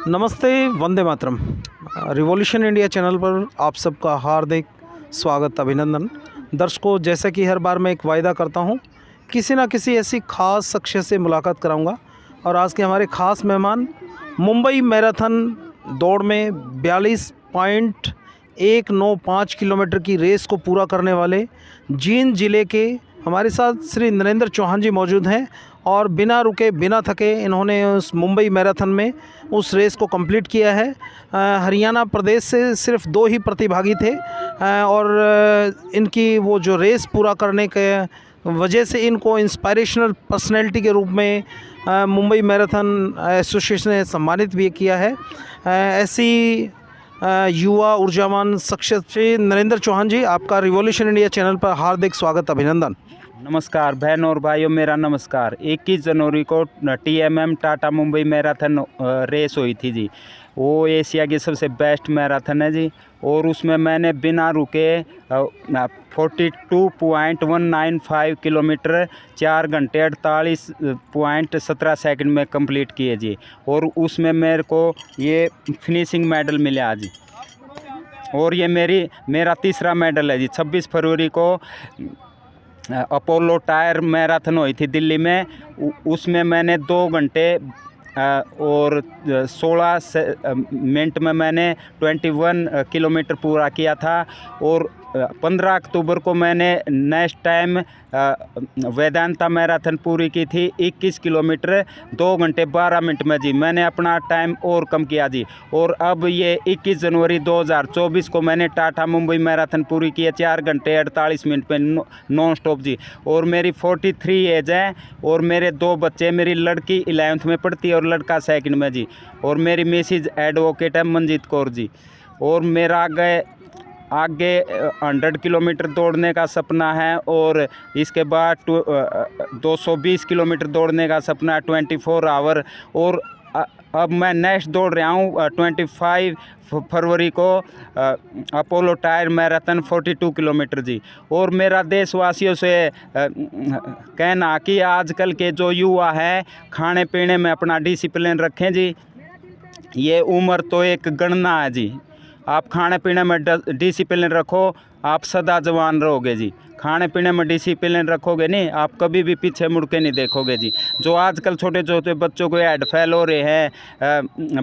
नमस्ते, Vande Mataram. Revolution India channel पर आप सबका हार्दिक स्वागत, अभिनंदन। दर्शकों, जैसा कि हर बार मैं एक वायदा करता हूं, किसी ना किसी ऐसी ख़ास शख्सियत से मुलाकात कराऊंगा। और आज के हमारे ख़ास मेहमान मुंबई मैराथन दौड़ में 42.195 किलोमीटर की रेस को पूरा करने वाले जींद ज़िले के हमारे साथ श्री नरेंद्र चौहान जी मौजूद हैं। और बिना रुके बिना थके इन्होंने उस मुंबई मैराथन में उस रेस को कंप्लीट किया है। हरियाणा प्रदेश से सिर्फ 2 ही प्रतिभागी थे और इनकी वो जो रेस पूरा करने के वजह से इनको इंस्पायरेशनल पर्सनैलिटी के रूप में मुंबई मैराथन एसोसिएशन ने सम्मानित भी किया है। ऐसी युवा ऊर्जावान शख्सियत श्री नरेंद्र चौहान जी, आपका रिवॉल्यूशन इंडिया चैनल पर हार्दिक स्वागत, अभिनंदन। नमस्कार बहन और भाइयों, मेरा नमस्कार। 21 जनवरी को TMM Tata Mumbai marathon race हुई थी जी। वो एशिया की सबसे बेस्ट मैराथन है जी। और उसमें मैंने बिना रुके 42.195 किलोमीटर 4 घंटे 48.17 सेकंड में कंप्लीट किए जी। और उसमें मेरे को ये फिनिशिंग मेडल मिला जी। और ये मेरा तीसरा मेडल है जी। 26 फरवरी को अपोलो टायर मैराथन हुई थी दिल्ली में। उसमें मैंने 2 घंटे और 16 मिनट में मैंने 21 किलोमीटर पूरा किया था। और 15 अक्टूबर को मैंने नेक्स्ट टाइम वेदांता मैराथन पूरी की थी 21 किलोमीटर 2 घंटे 12 मिनट में जी। मैंने अपना टाइम और कम किया जी। और अब ये 21 जनवरी 2024 को मैंने टाटा मुंबई मैराथन पूरी की है 4 घंटे 48 मिनट में नॉन स्टॉप जी। और मेरी 43 एज है। और मेरे 2 बच्चे, मेरी लड़की 11th में पढ़ती है और लड़का 2nd में जी। और मेरी मिसेज एडवोकेट है मंजीत कौर जी। और मेरा आगे 100 किलोमीटर दौड़ने का सपना है। और इसके बाद 220 किलोमीटर दौड़ने का सपना है 24 आवर। और अब मैं नेक्स्ट दौड़ रहा हूँ 25 फरवरी को अपोलो टायर मैराथन 42 किलोमीटर जी। और मेरा देशवासियों से कहना कि आजकल के जो युवा हैं, खाने पीने में अपना डिसिप्लिन रखें जी। ये उम्र तो एक गणना है जी। आप खाने पीने में डिसिप्लिन रखो, आप सदा जवान रहोगे जी। खाने पीने में डिसिप्लिन रखोगे नहीं, आप कभी भी पीछे मुड़ के नहीं देखोगे जी। जो आजकल छोटे छोटे बच्चों को हेड फेल हो रहे हैं,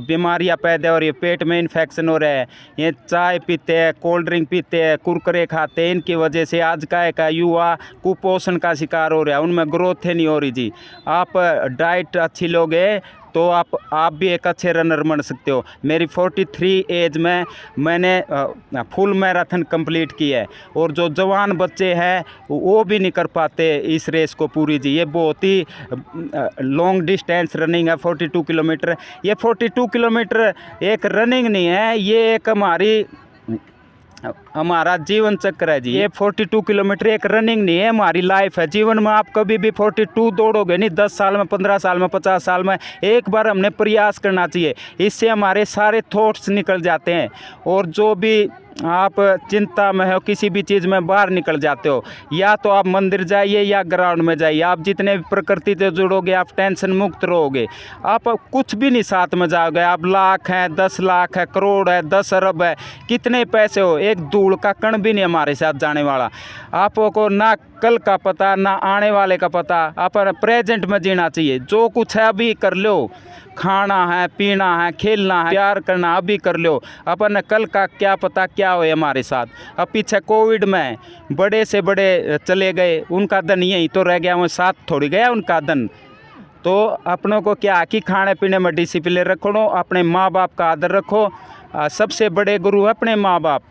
बीमारियां पैदा हो रही है, पेट में इन्फेक्शन हो रहा है, ये चाय पीते हैं, कोल्ड ड्रिंक पीते हैं, कुरकुरे खाते हैं, इनकी वजह से आज का युवा कुपोषण का शिकार हो रहा है। उनमें ग्रोथ ही नहीं हो रही जी। आप डाइट अच्छी लोगे तो आप भी एक अच्छे रनर बन सकते हो। मेरी 43 एज में मैंने फुल मैराथन कंप्लीट की है। और जो जवान बच्चे हैं वो भी नहीं कर पाते इस रेस को पूरी जी। ये बहुत ही लॉन्ग डिस्टेंस रनिंग है 42 किलोमीटर। ये 42 किलोमीटर एक रनिंग नहीं है, ये एक हमारा जीवन चक्र है जी। ये 42 किलोमीटर एक रनिंग नहीं है, हमारी लाइफ है। जीवन में आप कभी भी 42 दौड़ोगे नहीं। 10 साल में, 15 साल में, 50 साल में एक बार हमने प्रयास करना चाहिए। इससे हमारे सारे थॉट्स निकल जाते हैं। और जो भी आप चिंता में हो, किसी भी चीज़ में बाहर निकल जाते हो। या तो आप मंदिर जाइए या ग्राउंड में जाइए। आप जितने भी प्रकृति से जुड़ोगे आप टेंशन मुक्त रहोगे। आप कुछ भी नहीं साथ में जाओगे। आप लाख हैं, 10 लाख है, करोड़ है, 10 अरब है, कितने पैसे हो, एक धूल का कण भी नहीं हमारे साथ जाने वाला। आपको ना कल का पता ना आने वाले का पता। आप प्रेजेंट में जीना चाहिए। जो कुछ है अभी कर लो। खाना है, पीना है, खेलना है, प्यार करना अभी कर लो। अपन कल का क्या पता क्या हो हमारे साथ। अब पीछे कोविड में बड़े से बड़े चले गए, उनका धन यहीं तो रह गया, वो साथ थोड़ी गया उनका धन। तो अपनों को क्या कि खाने पीने में डिसिप्लिन रखो, अपने माँ बाप का आदर रखो। सबसे बड़े गुरु है अपने माँ बाप।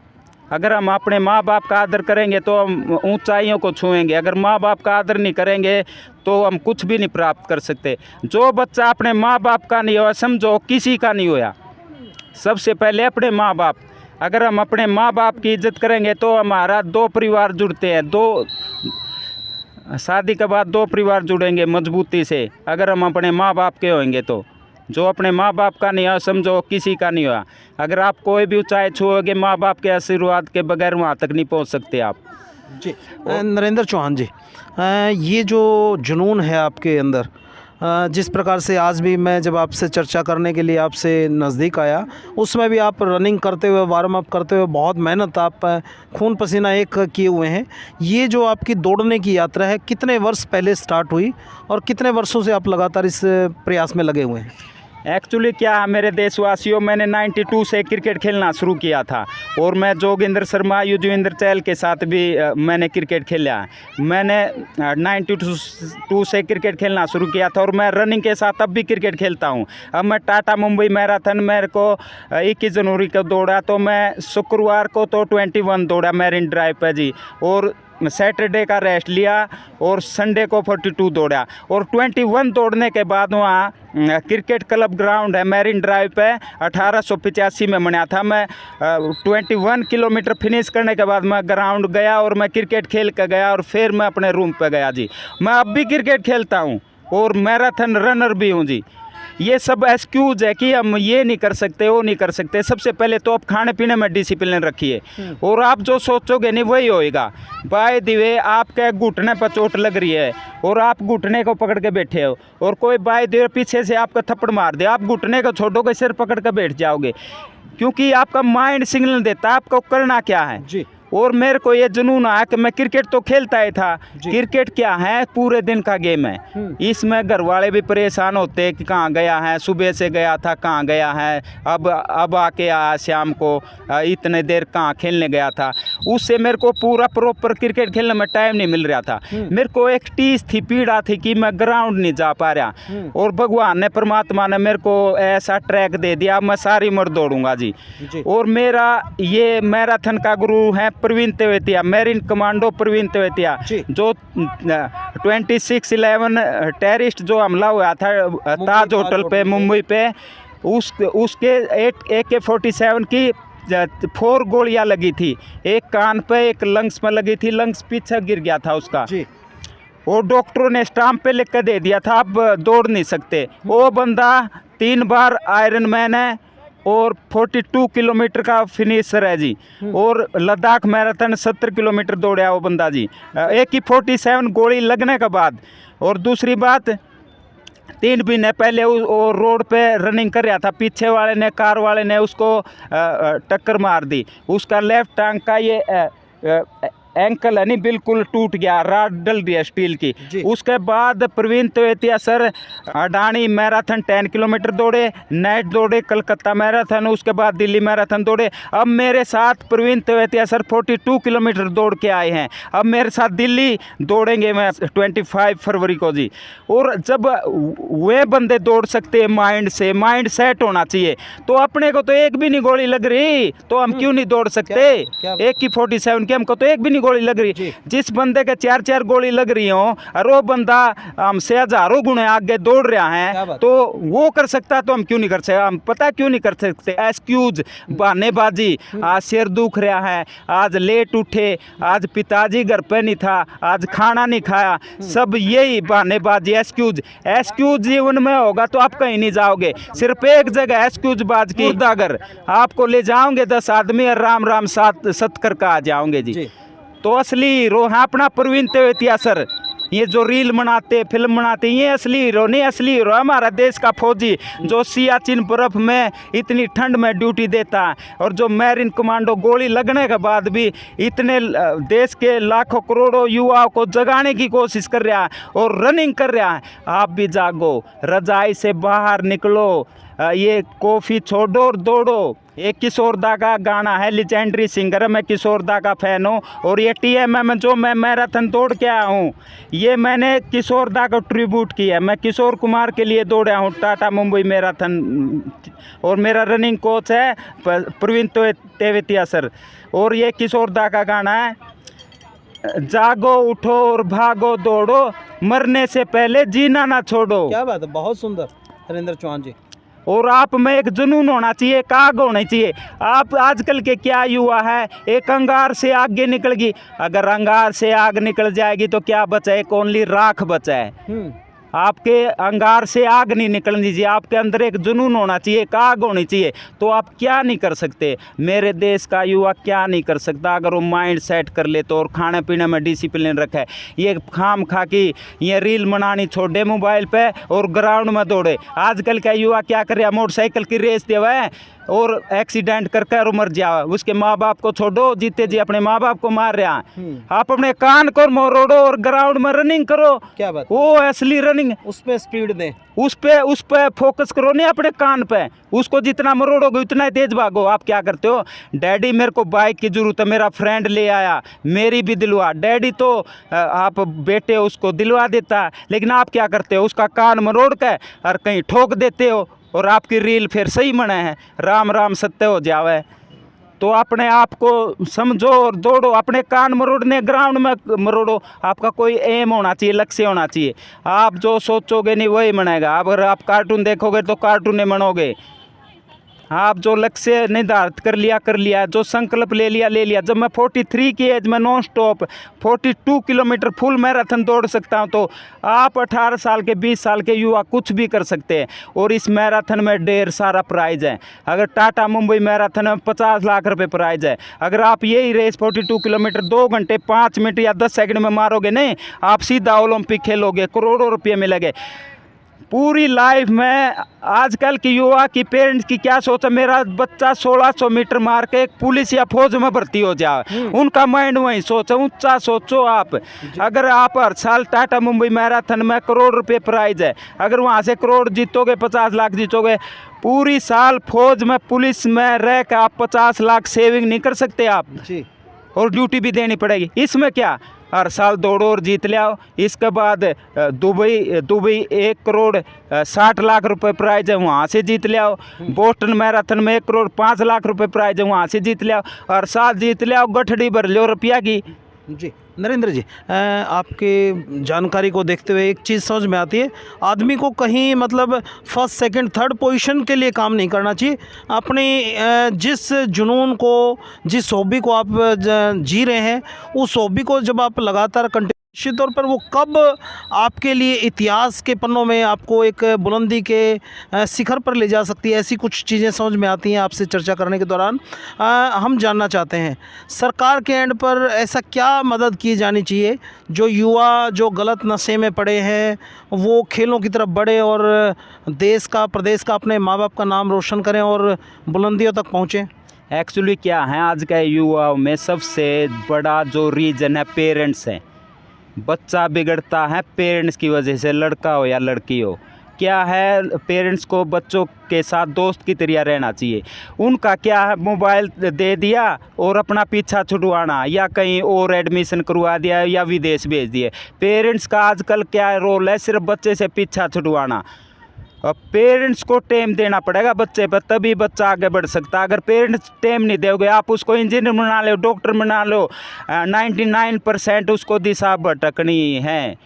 अगर हम अपने माँ बाप का आदर करेंगे तो हम ऊंचाइयों को छुएंगे। अगर माँ बाप का आदर नहीं करेंगे तो हम कुछ भी नहीं प्राप्त कर सकते। जो बच्चा अपने माँ बाप का नहीं हुआ, समझो किसी का नहीं हुआ। सबसे पहले अपने माँ बाप। अगर हम अपने माँ बाप की इज्जत करेंगे तो हमारा 2 परिवार जुड़ते हैं। शादी के बाद 2 परिवार जुड़ेंगे मजबूती से, अगर हम अपने माँ बाप के होंगे तो। जो अपने माँ बाप का नहीं हुआ, समझो किसी का नहीं हुआ। अगर आप कोई भी ऊंचाई छुओगे, माँ बाप के आशीर्वाद के बगैर वहाँ तक नहीं पहुँच सकते आप जी। नरेंद्र चौहान जी, ये जो जुनून है आपके अंदर, जिस प्रकार से आज भी मैं जब आपसे चर्चा करने के लिए आपसे नज़दीक आया, उसमें भी आप रनिंग करते हुए, वार्म अप करते हुए बहुत मेहनत, आप खून पसीना एक किए हुए हैं। ये जो आपकी दौड़ने की यात्रा है, कितने वर्ष पहले स्टार्ट हुई और कितने वर्षों से आप लगातार इस प्रयास में लगे हुए हैं? एक्चुअली क्या है मेरे देशवासियों, मैंने 92 से क्रिकेट खेलना शुरू किया था और मैं जोगिंदर शर्मा, युजवेंद्र चहल के साथ भी मैंने क्रिकेट खेला है। मैंने 92 से क्रिकेट खेलना शुरू किया था और मैं रनिंग के साथ अब भी क्रिकेट खेलता हूं। अब मैं टाटा मुंबई मैराथन मेरे को 21 जनवरी को दौड़ा, तो मैं शुक्रवार को तो 21 दौड़ा मैरिन ड्राइव पर जी, और सैटरडे का रेस्ट लिया और संडे को 42 दौड़ा। और 21 दौड़ने के बाद वहाँ क्रिकेट क्लब ग्राउंड है मैरिन ड्राइव पे, 1885 में बना था। मैं 21 किलोमीटर फिनिश करने के बाद मैं ग्राउंड गया और मैं क्रिकेट खेल कर गया और फिर मैं अपने रूम पे गया जी। मैं अब भी क्रिकेट खेलता हूँ और मैराथन रनर भी हूँ जी। ये सब एक्सक्यूज है कि हम ये नहीं कर सकते, वो नहीं कर सकते। सबसे पहले तो आप खाने पीने में डिसिप्लिन रखिए और आप जो सोचोगे नहीं वही होएगा। बाय द वे, आपके घुटने पर चोट लग रही है और आप घुटने को पकड़ के बैठे हो और कोई बाय द वे पीछे से आपका थप्पड़ मार दे, आप घुटने को छोड़ोगे, सिर पकड़ के बैठ जाओगे, क्योंकि आपका माइंड सिग्नल देता है आपको करना क्या है जी। और मेरे को ये जुनून आया कि मैं क्रिकेट तो खेलता ही था। क्रिकेट क्या है, पूरे दिन का गेम है। इसमें घर वाले भी परेशान होते हैं कि कहाँ गया है, सुबह से गया था, कहाँ गया है, अब आके आया शाम को, इतने देर कहाँ खेलने गया था। उससे मेरे को पूरा प्रॉपर क्रिकेट खेलने में टाइम नहीं मिल रहा था। मेरे को एक टीस थी, पीड़ा थी कि मैं ग्राउंड नहीं जा पा रहा, और भगवान ने, परमात्मा ने मेरे को ऐसा ट्रैक दे दिया, मैं सारी उम्र दौड़ूंगा जी। और मेरा ये मैराथन का गुरु है प्रवीण तेवतिया, मैरिन कमांडो प्रवीण तेवतिया, जो 26/11 टेररिस्ट जो हमला हुआ था ताज होटल पे मुंबई पे, उसके AK-47 की 4 गोलियां लगी थी। एक कान पे, एक लंग्स में लगी थी, लंग्स पीछे गिर गया था उसका, और डॉक्टरों ने स्टाम्प पे लिख कर दे दिया था अब दौड़ नहीं सकते। वो बंदा 3 बार आयरन मैन है और 42 किलोमीटर का फिनिशर है जी। और लद्दाख मैराथन 70 किलोमीटर दौड़ा वो बंदा जी, AK-47 गोली लगने के बाद। और दूसरी बात, 3 महीने पहले वो रोड पे रनिंग कर रहा था, पीछे वाले ने, कार वाले ने उसको टक्कर मार दी। उसका लेफ्ट टांग का ये एंकल है नहीं, बिल्कुल टूट गया, राड डल दिया स्टील की। उसके बाद Praveen Tewatia sir Adani marathon 10 kilometre दौड़े, नाइट दौड़े कलकत्ता मैराथन, उसके बाद दिल्ली मैराथन दौड़े। अब मेरे साथ प्रवीण तेवतिया सर 42 किलोमीटर दौड़ के आए हैं। अब मेरे साथ दिल्ली दौड़ेंगे मैं 25 फरवरी को जी। और जब वे बंदे दौड़ सकते हैं माइंड से, माइंड सेट होना चाहिए, तो अपने को तो एक भी नहीं गोली लग रही, तो हम क्यों नहीं दौड़ सकते? AK-47 की हमको तो एक भी नहीं गोली लग रही। जिस बंदे के 4-4 गोली लग रही हो और वो बंदा हमसे हजारों गुने आगे दौड़ रहा है, तो वो कर सकता, तो हम क्यों नहीं कर सकते? हम पता क्यों नहीं कर सकते? एक्सक्यूज, बहानेबाजी। आज सिर दुख रहा है, आज लेट उठे, आज पिताजी घर पे नहीं था, आज खाना नहीं खाया, सब यही बहानेबाजी, एक्सक्यूज। एक्सक्यूज जीवन में होगा तो आप कहीं नहीं जाओगे। सिर्फ एक जगह एक्सक्यूज बाज की, अगर आपको ले जाओगे 10 आदमी और राम राम सत कर आ जाओगे जी। तो असली हीरो है अपना प्रवीण तेवतिया सर। ये जो रील बनाते, फिल्म बनाते, ये असली हीरो नहीं। असली हीरो हमारा देश का फौजी, जो सियाचिन बर्फ में इतनी ठंड में ड्यूटी देता है, और जो मैरिन कमांडो गोली लगने के बाद भी इतने देश के लाखों करोड़ों युवाओं को जगाने की कोशिश कर रहा है और रनिंग कर रहा है। आप भी जागो, रजाई से बाहर निकलो, ये कॉफ़ी छोड़ो और दौड़ो। ये किशोर दा का गाना है, लेजेंडरी सिंगर है, मैं किशोर दा का फ़ैन हूँ। और ये TMM जो मैं मैराथन दौड़ के आया हूँ, ये मैंने किशोर दा को ट्रिब्यूट किया है। मैं किशोर कुमार के लिए दौड़ा हूँ टाटा मुंबई मैराथन, और मेरा रनिंग कोच है प्रवीण तेवतिया सर। और ये किशोर दा का गाना है, जागो उठो और भागो दौड़ो, मरने से पहले जीना ना छोड़ो। क्या बात है, बहुत सुंदर नरेंद्र चौहान जी। और आप में एक जुनून होना चाहिए, काग होना चाहिए। आप आजकल के क्या युवा है, एक अंगार से आगे निकल गई, अगर अंगार से आग निकल जाएगी तो क्या बचा है? ओनली राख बचा है। आपके अंगार से आग नहीं निकलनी चाहिए, आपके अंदर एक जुनून होना चाहिए, एक आग होनी चाहिए, तो आप क्या नहीं कर सकते। मेरे देश का युवा क्या नहीं कर सकता अगर वो माइंड सेट कर ले तो, और खाने पीने में डिसिप्लिन रखे। ये खाम खा की ये रील बनानी छोड़े मोबाइल पे और ग्राउंड में दौड़े। आजकल का युवा क्या कर रहा है, मोटरसाइकिल की रेस देवा है और एक्सीडेंट करके और मर जाओ। उसके माँ बाप को छोड़ो, जीते जी अपने माँ बाप को मार रहा है। आप अपने कान को मोड़ो और ग्राउंड में रनिंग करो, क्या बात, वो असली रनिंग। उस पे स्पीड दें, उस पे फोकस करो, नहीं अपने कान पे। उसको जितना मरोड़ोगे उतना ही तेज भागो। आप क्या करते हो, डैडी मेरे को बाइक की जरूरत है, मेरा फ्रेंड ले आया, मेरी भी दिलवा। डैडी तो आप बेटे उसको दिलवा देता, लेकिन आप क्या करते हो, उसका कान मरोड़ के और कहीं ठोक देते हो और आपकी रील फिर सही बने है, राम राम सत्य हो जावे। तो अपने आप को समझो और दौड़ो, अपने कान मरोड़ने ग्राउंड में मरोड़ो। आपका कोई एम होना चाहिए, लक्ष्य होना चाहिए। आप जो सोचोगे नहीं वही बनेगा। अगर आप कार्टून देखोगे तो कार्टून नहीं बनोगे। आप जो लक्ष्य निर्धारित कर लिया, जो संकल्प ले लिया। जब मैं 43 की एज में non stop 42 kilometre full marathon दौड़ सकता हूं, तो आप 18 साल के 20 साल के युवा कुछ भी कर सकते हैं। और इस मैराथन में ढेर सारा प्राइज है। अगर टाटा मुंबई मैराथन में 50 लाख रुपए प्राइज है। अगर आप यही रेस 42 किलोमीटर 2 घंटे 5 मिनट या 10 सेकंड में मारोगे नहीं, आप सीधा ओलंपिक खेलोगे, करोड़ों रुपये मिलेंगे। पूरी लाइफ में आजकल की युवा की पेरेंट्स की क्या सोच है, मेरा बच्चा 1600 मीटर मार के पुलिस या फौज में भर्ती हो जाए। उनका माइंड वही सोच है, ऊंचा सोचो आप। अगर आप हर साल टाटा मुंबई मैराथन में करोड़ रुपए प्राइज है, अगर वहां से करोड़ जीतोगे, 50 लाख जीतोगे, पूरी साल फौज में पुलिस में रह के आप 50 लाख सेविंग नहीं कर सकते आप जी, और ड्यूटी भी देनी पड़ेगी। इसमें क्या, हर साल दौड़ो और जीत ले आओ। इसके बाद दुबई 1 करोड़ 60 लाख रुपए प्राइज है, वहाँ से जीत ले आओ। बोस्टन मैराथन में 1 करोड़ 5 लाख रुपए प्राइज है, वहाँ से जीत ले आओ। हर साल जीत ले आओ, गठड़ी भर लो रुपया की। जी नरेंद्र जी, आपके जानकारी को देखते हुए एक चीज़ समझ में आती है, आदमी को कहीं मतलब फर्स्ट सेकंड थर्ड पोजीशन के लिए काम नहीं करना चाहिए। अपनी जिस जुनून को, जिस हॉबी को आप जी रहे हैं, उस हॉबी को जब आप लगातार निश्चित तौर पर वो कब आपके लिए इतिहास के पन्नों में आपको एक बुलंदी के शिखर पर ले जा सकती है, ऐसी कुछ चीज़ें समझ में आती हैं आपसे चर्चा करने के दौरान। हम जानना चाहते हैं, सरकार के एंड पर ऐसा क्या मदद की जानी चाहिए जो युवा जो गलत नशे में पड़े हैं वो खेलों की तरफ बढ़े और देश का, प्रदेश का, अपने माँ बाप का नाम रोशन करें और बुलंदियों तक पहुँचें। एक्चुअली क्या है, आज के युवाओं में सबसे बड़ा जो रीजन है पेरेंट्स है। बच्चा बिगड़ता है पेरेंट्स की वजह से, लड़का हो या लड़की हो। क्या है, पेरेंट्स को बच्चों के साथ दोस्त की तरह रहना चाहिए। उनका क्या है, मोबाइल दे दिया और अपना पीछा छुड़वाना, या कहीं और एडमिशन करवा दिया या विदेश भेज दिए। पेरेंट्स का आजकल क्या रोल है, सिर्फ बच्चे से पीछा छुड़वाना। पेरेंट्स को टाइम देना पड़ेगा बच्चे पर, तभी बच्चा आगे बढ़ सकता है। अगर पेरेंट्स टाइम नहीं दोगे, आप उसको इंजीनियर बना लो, डॉक्टर बना लो, 99% उसको दिशा भटकनी है।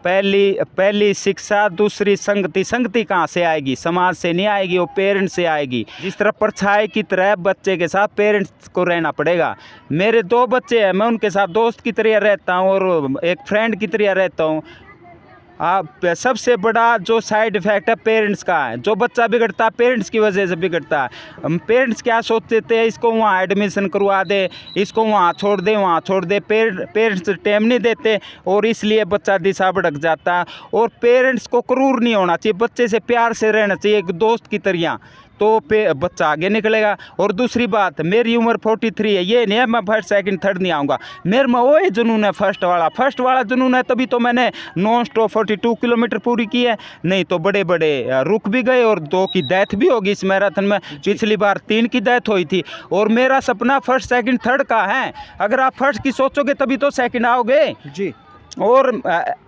पहली शिक्षा, दूसरी संगति। संगति कहाँ से आएगी, समाज से नहीं आएगी, वो पेरेंट्स से आएगी। जिस तरह परछाई की तरह बच्चे के साथ पेरेंट्स को रहना पड़ेगा। मेरे 2 बच्चे हैं, मैं उनके साथ दोस्त की तरह रहता हूँ और एक फ्रेंड की तरह रहता हूँ। आप सबसे बड़ा जो साइड इफ़ेक्ट है पेरेंट्स का है। जो बच्चा बिगड़ता है पेरेंट्स की वजह से बिगड़ता है। पेरेंट्स क्या सोचते थे, इसको वहाँ एडमिशन करवा दे, इसको वहाँ छोड़ दे, वहाँ छोड़ दे। पेरेंट्स टाइम नहीं देते और इसलिए बच्चा दिशा भटक जाता है। और पेरेंट्स को क्रूर नहीं होना चाहिए, बच्चे से प्यार से रहना चाहिए, एक दोस्त की तरह, तो बच्चा आगे निकलेगा। और दूसरी बात, मेरी उम्र 43 है, ये नहीं है मैं फर्स्ट सेकंड थर्ड नहीं आऊँगा। मेरे में वही जुनून है, फर्स्ट वाला जुनून है, तभी तो मैंने नॉन स्टॉप 42 किलोमीटर पूरी की है। नहीं तो बड़े रुक भी गए और 2 की डेथ भी होगी इस मैराथन में। पिछली बार 3 की डेथ हुई थी। और मेरा सपना फर्स्ट सेकंड थर्ड का है। अगर आप फर्स्ट की सोचोगे तभी तो सेकंड आओगे जी। और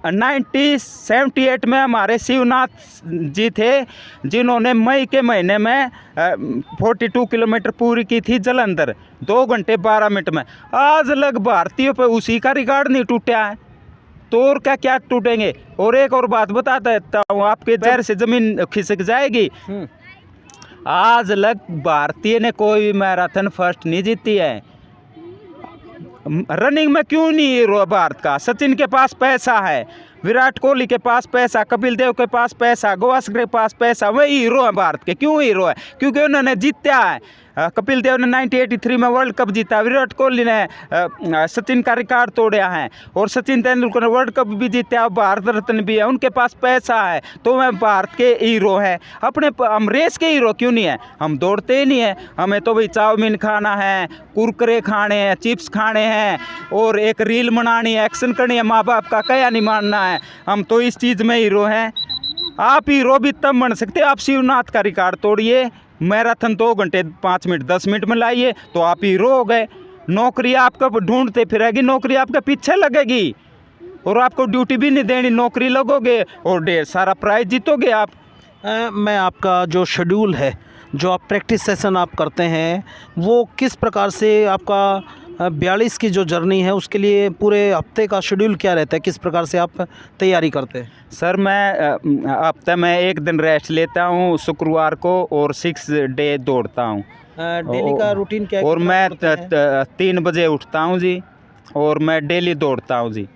1978 में हमारे शिवनाथ जी थे, जिन्होंने मई के महीने में 42 किलोमीटर पूरी की थी जलंधर 2 घंटे 12 मिनट में। आज लग भारतीयों पे उसी का रिकॉर्ड नहीं टूटा है, तो और क्या टूटेंगे। और एक और बात बताता हूँ, आपके पैर से जमीन खिसक जाएगी। आज लग भारतीय ने कोई मैराथन फर्स्ट नहीं जीती है। रनिंग में क्यों नहीं भारत का, सचिन के पास पैसा है, विराट कोहली के पास पैसा, कपिल देव के पास पैसा, गावस्कर के पास पैसा, वही हीरो है भारत के। क्यों हीरो है? क्योंकि उन्होंने जीता है। कपिल देव ने 1983 में वर्ल्ड कप जीता, विराट कोहली ने सचिन का रिकॉर्ड तोड़ा है, और सचिन तेंदुलकर ने वर्ल्ड कप भी जीता, भारत रत्न भी है। उनके पास पैसा है, तो वह भारत के हीरो हैं। हम रेस के हीरो क्यों नहीं है? हम दौड़ते ही नहीं है। हमें तो भाई चाउमीन खाना है, कुरकुरे खाने हैं, चिप्स खाने हैं, और एक रील बनानी है, एक्शन करनी है, माँ बाप का क्या नहीं मानना है। हम तो इस चीज़ में हीरो हैं। आप हीरो भी तब बन सकते, आप शिवनाथ का रिकॉर्ड तोड़िए, मैराथन 2 घंटे 5 मिनट 10 मिनट में लाइए, तो आप हीरो हो गए। नौकरी आपका ढूंढते फिरेगी, नौकरी आपके पीछे लगेगी, और आपको ड्यूटी भी नहीं देनी, नौकरी लगोगे और ढेर सारा प्राइज जीतोगे आप। मैं आपका जो शेड्यूल है, जो आप प्रैक्टिस सेशन आप करते हैं, वो किस प्रकार से आपका 42 की जो जर्नी है उसके लिए पूरे हफ्ते का शेड्यूल क्या रहता है? किस प्रकार से आप तैयारी करते हैं? सर मैं हफ्ते में एक दिन रेस्ट लेता हूँ, शुक्रवार को, और 6 डे दौड़ता हूँ। डेली का रूटीन क्या है? और मैं 3 बजे उठता हूँ जी, और मैं डेली दौड़ता हूँ जी।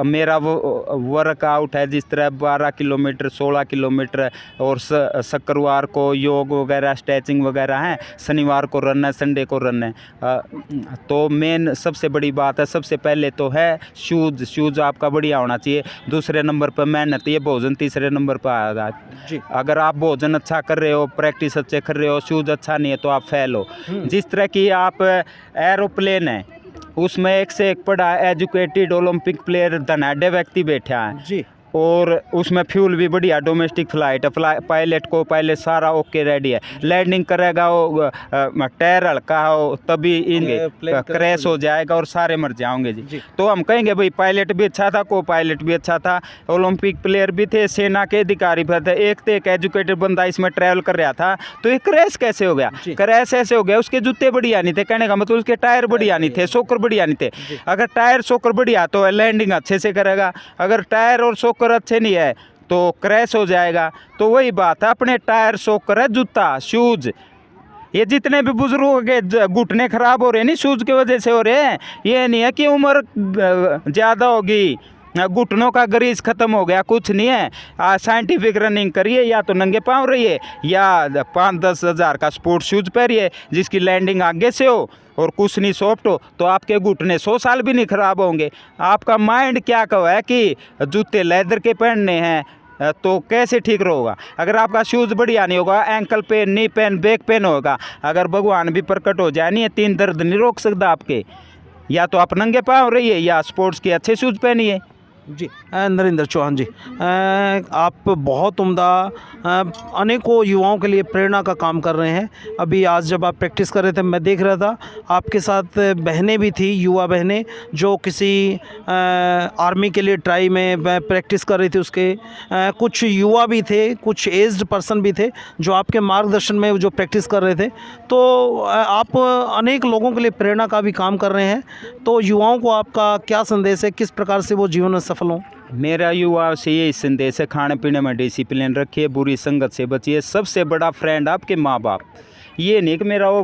मेरा वो वर्कआउट है जिस तरह 12 किलोमीटर 16 किलोमीटर, और शुक्रवार को योग वगैरह स्ट्रेचिंग वगैरह है, शनिवार को रन है, संडे को रन है। तो मेन सबसे बड़ी बात है, सबसे पहले तो है शूज़ आपका बढ़िया होना चाहिए, दूसरे नंबर पर मेहनत, ये भोजन तीसरे नंबर पर आएगा जी। अगर आप भोजन अच्छा कर रहे हो, प्रैक्टिस अच्छे कर रहे हो, शूज़ अच्छा नहीं है, तो आप फेल हो। जिस तरह की आप एरोप्लेन है, उसमें एक से एक पढ़ा एजुकेटेड ओलंपिक प्लेयर धनाढ़ व्यक्ति बैठा है जी, और उसमें फ्यूल भी बढ़िया, डोमेस्टिक फ्लाइट है, पायलट सारा ओके रेडी है। लैंडिंग करेगा वो टायर हल्का हो तभी क्रैश हो जाएगा और सारे मर जाओगे जी। तो हम कहेंगे भाई पायलट भी अच्छा था, को पायलट भी अच्छा था, ओलंपिक प्लेयर भी थे, सेना के अधिकारी भी थे, एक तो एक एजुकेटेड बंदा इसमें ट्रैवल कर रहा था, तो ये क्रैश कैसे हो गया? क्रैश ऐसे हो गया, उसके जूते बढ़िया नहीं थे, कहने का मतलब उसके टायर बढ़िया नहीं थे, शॉकर बढ़िया नहीं थे। अगर टायर शॉकर बढ़िया तो लैंडिंग अच्छे से करेगा, अगर टायर और शॉकर अच्छे नहीं है तो क्रैश हो जाएगा। तो वही बात है, अपने टायर शॉकर है, जूता शूज, ये जितने भी बुजुर्गों के घुटने खराब हो रहे हैं नहीं शूज की वजह से हो रहे हैं, ये नहीं है कि उम्र ज़्यादा होगी, घुटनों का ग्रीस खत्म हो गया, कुछ नहीं है। साइंटिफिक रनिंग करिए, या तो नंगे पाँव रहिए, या 5-10 हज़ार का स्पोर्ट्स शूज़ पहनिए जिसकी लैंडिंग आगे से हो और कुछ नहीं सॉफ्ट हो, तो आपके घुटने 100 साल भी नहीं खराब होंगे। आपका माइंड क्या कहा है कि जूते लेदर के पहनने हैं, तो कैसे ठीक रहेगा? अगर आपका शूज़ बढ़िया नहीं होगा, ankle pain, knee pain, back pain होगा, अगर भगवान भी प्रकट हो जाए नहीं, 3 दर्द नहीं रोक सकता आपके। या तो आप नंगे पाँव रहिए या स्पोर्ट्स के अच्छे शूज़ पहनिए जी। नरेंद्र चौहान जी, आप बहुत उम्दा अनेकों युवाओं के लिए प्रेरणा का काम कर रहे हैं। अभी आज जब आप प्रैक्टिस कर रहे थे, मैं देख रहा था आपके साथ बहनें भी थी, युवा बहनें जो किसी आर्मी के लिए ट्राई में प्रैक्टिस कर रही थी, उसके कुछ युवा भी थे, कुछ एज्ड पर्सन भी थे जो आपके मार्गदर्शन में जो प्रैक्टिस कर रहे थे। तो आप अनेक लोगों के लिए प्रेरणा का भी काम कर रहे हैं, तो युवाओं को आपका क्या संदेश है, किस प्रकार से वो जीवन में सफल हों? मेरा युवा से यही संदेश है, खाने पीने में डिसिप्लिन रखिए, बुरी संगत से बचिए। सबसे बड़ा फ्रेंड आपके माँ बाप, ये नहीं कि मेरा वो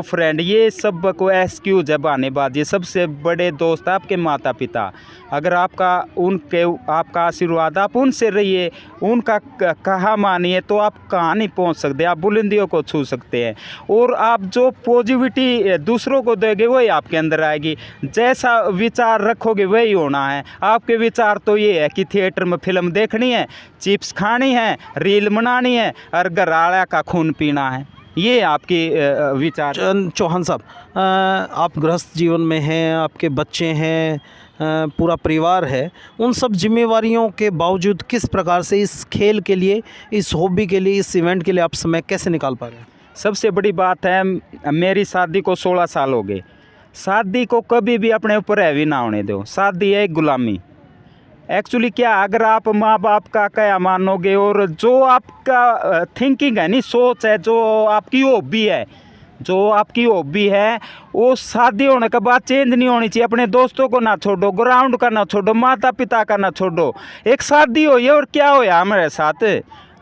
फ्रेंड, ये सब को एक्सक्यूज है, बहानेबाजी। ये सबसे बड़े दोस्त आपके माता पिता। अगर आपका आशीर्वाद, आप उनसे रहिए, उनका कहा मानिए, तो आप कहाँ नहीं पहुँच सकते, आप बुलंदियों को छू सकते हैं। और आप जो पॉजिटिविटी दूसरों को दोगे वही आपके अंदर आएगी, जैसा विचार रखोगे वही होना है। आपके विचार तो ये है कि थिएटर में फिल्म देखनी है, चिप्स खानी है, रील बनानी है और घरवाला का खून पीना है, ये आपकी विचार। चौहान साहब, आप गृहस्थ जीवन में हैं, आपके बच्चे हैं, पूरा परिवार है, उन सब जिम्मेवारियों के बावजूद किस प्रकार से इस खेल के लिए, इस हॉबी के लिए, इस इवेंट के लिए आप समय कैसे निकाल पा रहे हैं? सबसे बड़ी बात है, मेरी शादी को 16 साल हो गए। शादी को कभी भी अपने ऊपर हैवी ना होने दो। शादी है एक गुलामी। एक्चुअली क्या, अगर आप माँ बाप का क्या मानोगे और जो आपका थिंकिंग है, नहीं सोच है, जो आपकी हॉबी है, वो शादी होने के बाद चेंज नहीं होनी चाहिए। अपने दोस्तों को ना छोड़ो, ग्राउंड का ना छोड़ो, माता पिता का ना छोड़ो। एक शादी हुई है और क्या होया हमारे साथ,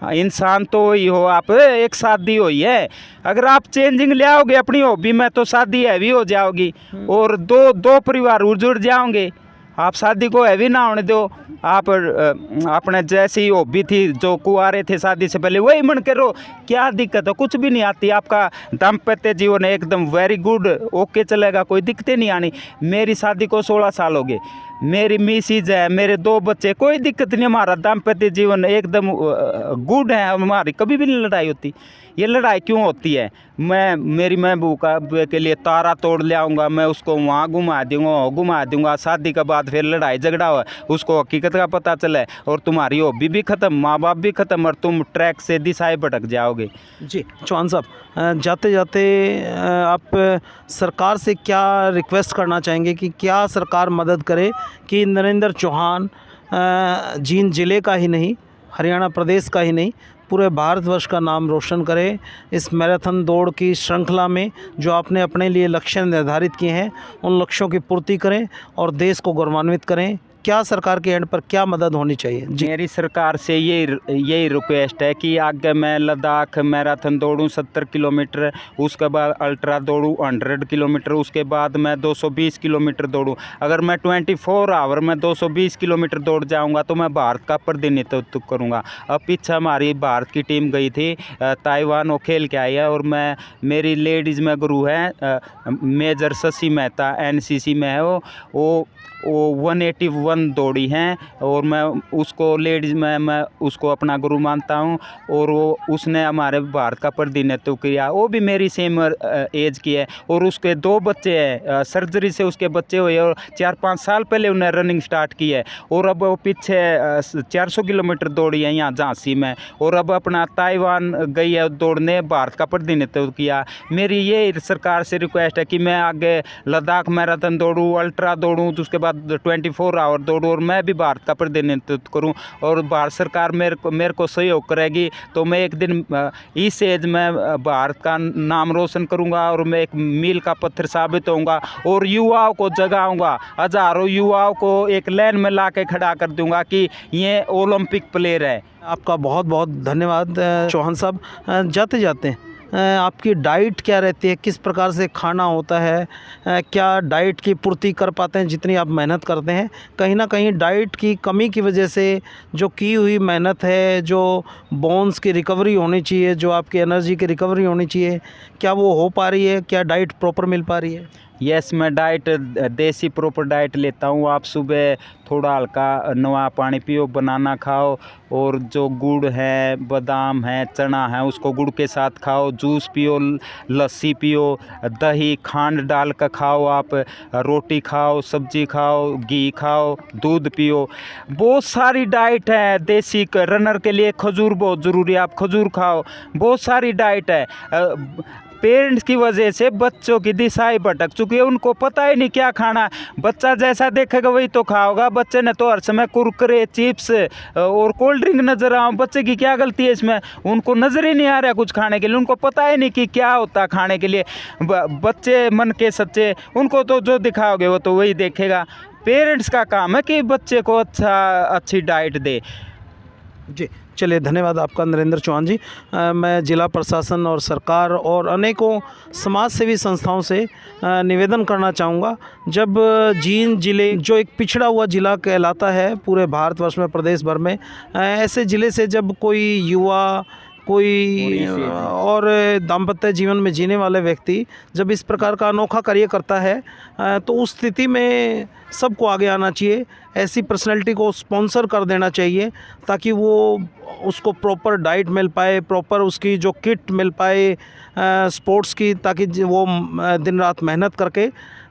इंसान तो वही हो आप, एक शादी हुई है। अगर आप चेंजिंग ले आओगे अपनी हॉबी में तो शादी हैवी हो जाओगी और दो परिवार जुड़ जाओगे। आप शादी को हैवी ना होने दो। आप अपने जैसी हॉबी थी जो कुंवारे थे शादी से पहले वही मन करो, क्या दिक्कत है? कुछ भी नहीं आती। आपका दाम्पत्य जीवन एकदम वेरी गुड, ओके चलेगा, कोई दिक्कतें नहीं आनी। मेरी शादी को 16 साल हो गए, मेरी मिसेज है, मेरे 2 बच्चे, कोई दिक्कत नहीं। हमारा दाम्पत्य जीवन एकदम गुड है, हमारी कभी भी नहीं लड़ाई होती। ये लड़ाई क्यों होती है? मैं मेरी महबूबा के लिए तारा तोड़ ले आऊँगा, मैं उसको वहाँ घुमा दूँगा, वहाँ घुमा दूँगा। शादी के बाद फिर लड़ाई झगड़ा हो, उसको हकीकत का पता चले और तुम्हारी हॉबी भी ख़त्म, माँ बाप भी ख़त्म और तुम ट्रैक से दिशाएं भटक जाओगे। जी चौहान साहब, जाते जाते आप सरकार से क्या रिक्वेस्ट करना चाहेंगे कि क्या सरकार मदद करे कि नरेंद्र चौहान जींद ज़िले का ही नहीं, हरियाणा प्रदेश का ही नहीं, पूरे भारतवर्ष का नाम रोशन करे इस मैराथन दौड़ की श्रृंखला में जो आपने अपने लिए लक्ष्य निर्धारित किए हैं, उन लक्ष्यों की पूर्ति करें और देश को गौरवान्वित करें। क्या सरकार के एंड पर क्या मदद होनी चाहिए? जी, मेरी सरकार से यही रिक्वेस्ट है कि आगे मैं लद्दाख मैराथन दौड़ूं 70 किलोमीटर, उसके बाद अल्ट्रा दौड़ूं 100 किलोमीटर, उसके बाद मैं 220 किलोमीटर दौड़ूं। अगर मैं 24 आवर में 220 किलोमीटर दौड़ जाऊंगा तो मैं भारत का प्रतिनिधित्व करूंगा। अब पीछे हमारी भारत की टीम गई थी ताइवान, वो खेल के आई है और मेरी लेडीज़ में गुरु है मेजर शशि मेहता, NCC में है वो 181 दौड़ी हैं और मैं उसको लेडीज़ में मैं उसको अपना गुरु मानता हूं और उसने हमारे भारत का प्रतिनिधित्व किया। वो भी मेरी सेम एज की है और उसके 2 बच्चे हैं, सर्जरी से उसके बच्चे हुए और 4-5 साल पहले उन्हें रनिंग स्टार्ट की है और अब वो पीछे 400 किलोमीटर दौड़ी है यहाँ झांसी में और अब अपना ताइवान गई है दौड़ने, भारत का प्रतिनिधित्व किया। मेरी ये सरकार से रिक्वेस्ट है कि मैं आगे लद्दाख मैराथन दौड़ूँ, अल्ट्रा दौड़ूँ, तो उसके बाद 24 आवर दौड़ूँ और मैं भी भारत का प्रतिनिधित्व करूँ और भारत सरकार मेरे को सहयोग करेगी तो मैं एक दिन इस एज में भारत का नाम रोशन करूँगा और मैं एक मील का पत्थर साबित होऊंगा और युवाओं को जगाऊंगा, हज़ारों युवाओं को एक लाइन में ला के खड़ा कर दूंगा कि ये ओलंपिक प्लेयर है। आपका बहुत बहुत धन्यवाद चौहान साहब। जाते जाते आपकी डाइट क्या रहती है, किस प्रकार से खाना होता है, क्या डाइट की पूर्ति कर पाते हैं जितनी आप मेहनत करते हैं? कहीं ना कहीं डाइट की कमी की वजह से जो की हुई मेहनत है, जो बोन्स की रिकवरी होनी चाहिए, जो आपकी एनर्जी की रिकवरी होनी चाहिए, क्या वो हो पा रही है? क्या डाइट प्रॉपर मिल पा रही है? यस, मैं डाइट देसी प्रॉपर डाइट लेता हूँ। आप सुबह थोड़ा हल्का नवा पानी पियो, बनाना खाओ और जो गुड़ है, बादाम है, चना है उसको गुड़ के साथ खाओ, जूस पियो, लस्सी पियो, दही खांड डाल कर खाओ, आप रोटी खाओ, सब्जी खाओ, घी खाओ, दूध पियो। बहुत सारी डाइट है देसी। रनर के लिए खजूर बहुत ज़रूरी है, आप खजूर खाओ। बहुत सारी डाइट है। पेरेंट्स की वजह से बच्चों की दिशाएं भटक चुकी है, उनको पता ही नहीं क्या खाना। बच्चा जैसा देखेगा वही तो खाओगा। बच्चे ने तो हर समय कुरकुरे, चिप्स और कोल्ड ड्रिंक नज़र आओ। बच्चे की क्या गलती है इसमें? उनको नज़र ही नहीं आ रहा कुछ खाने के लिए, उनको पता ही नहीं कि क्या होता खाने के लिए। बच्चे मन के सच्चे, उनको तो जो दिखाओगे वो तो वही देखेगा। पेरेंट्स का काम है कि बच्चे को अच्छी डाइट दे। जी चलिए, धन्यवाद आपका नरेंद्र चौहान जी। मैं जिला प्रशासन और सरकार और अनेकों समाज सेवी संस्थाओं से निवेदन करना चाहूँगा, जब जींद ज़िले जो एक पिछड़ा हुआ ज़िला कहलाता है पूरे भारतवर्ष में, प्रदेश भर में, ऐसे ज़िले से जब कोई युवा, कोई और दाम्पत्य जीवन में जीने वाले व्यक्ति जब इस प्रकार का अनोखा कार्य करता है तो उस स्थिति में सबको आगे आना चाहिए। ऐसी पर्सनैलिटी को स्पॉन्सर कर देना चाहिए ताकि वो उसको प्रॉपर डाइट मिल पाए, प्रॉपर उसकी जो किट मिल पाए स्पोर्ट्स की, ताकि वो दिन रात मेहनत करके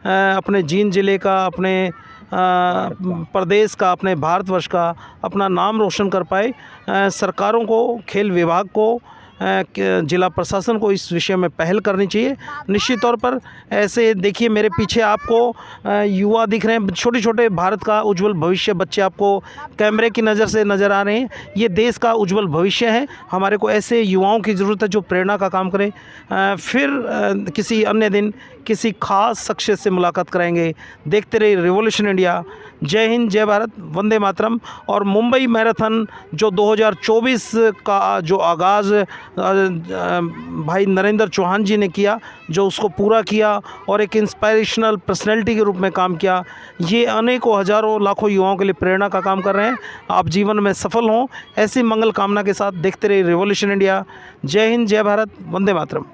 अपने जींद ज़िले का, अपने प्रदेश का, अपने भारतवर्ष का अपना नाम रोशन कर पाए। सरकारों को, खेल विभाग को, जिला प्रशासन को इस विषय में पहल करनी चाहिए। निश्चित तौर पर ऐसे देखिए, मेरे पीछे आपको युवा दिख रहे हैं, छोटे छोटे भारत का उज्जवल भविष्य बच्चे आपको कैमरे की नज़र से नज़र आ रहे हैं। ये देश का उज्जवल भविष्य है। हमारे को ऐसे युवाओं की ज़रूरत है जो प्रेरणा का काम करें। फिर किसी अन्य दिन किसी खास शख्सियत से मुलाकात कराएंगे। देखते रहिए रिवॉल्यूशन इंडिया। जय हिंद, जय भारत, वंदे मातरम। और मुंबई मैराथन जो 2024 का जो आगाज़ भाई नरेंद्र चौहान जी ने किया, जो उसको पूरा किया और एक इंस्पायरेशनल पर्सनैलिटी के रूप में काम किया, ये अनेकों हज़ारों लाखों युवाओं के लिए प्रेरणा का काम कर रहे हैं। आप जीवन में सफल हों, ऐसी मंगल कामना के साथ देखते रहिए रिवॉल्यूशन इंडिया। जय हिंद, जय भारत, वंदे मातरम।